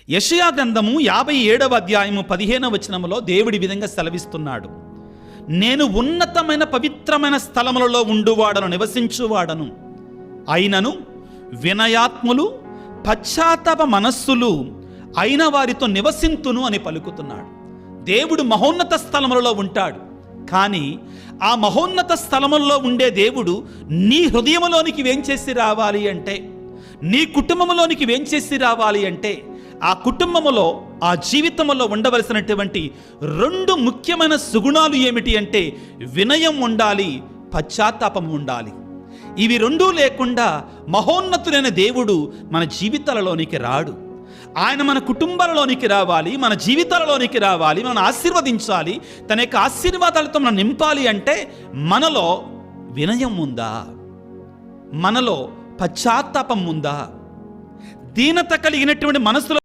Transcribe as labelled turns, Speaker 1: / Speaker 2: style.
Speaker 1: యెషయా గ్రంథము 57వ అధ్యాయము 15వ వచనములో దేవుడి విధంగా సెలవిస్తున్నాడు. నేను ఉన్నతమైన పవిత్రమైన స్థలములలో ఉండువాడను, నివసించువాడను, అయినను వినయాత్ములు పశ్చాత్తాప మనస్సులు అయిన వారితో నివసింతును అని పలుకుతున్నాడు. దేవుడు మహోన్నత స్థలములలో ఉంటాడు. కానీ ఆ మహోన్నత స్థలములలో ఉండే దేవుడు నీ హృదయంలోనికి వేంచేసి రావాలి అంటే, నీ కుటుంబంలోనికి వేంచేసి రావాలి అంటే, ఆ కుటుంబములో, ఆ జీవితంలో ఉండవలసినటువంటి 2 ముఖ్యమైన సుగుణాలు ఏమిటి అంటే, వినయం ఉండాలి, పశ్చాత్తాపం ఉండాలి. ఇవి 2 లేకుండా మహోన్నతుడైన దేవుడు మన జీవితాలలోనికి రాడు. ఆయన మన కుటుంబాలలోనికి రావాలి, మన జీవితాలలోనికి రావాలి, మనం ఆశీర్వదించాలి, తన యొక్క ఆశీర్వాదాలతో మనం నింపాలి అంటే మనలో వినయం ఉందా, మనలో పశ్చాత్తాపం ఉందా, దీనత కలిగినటువంటి మనసులో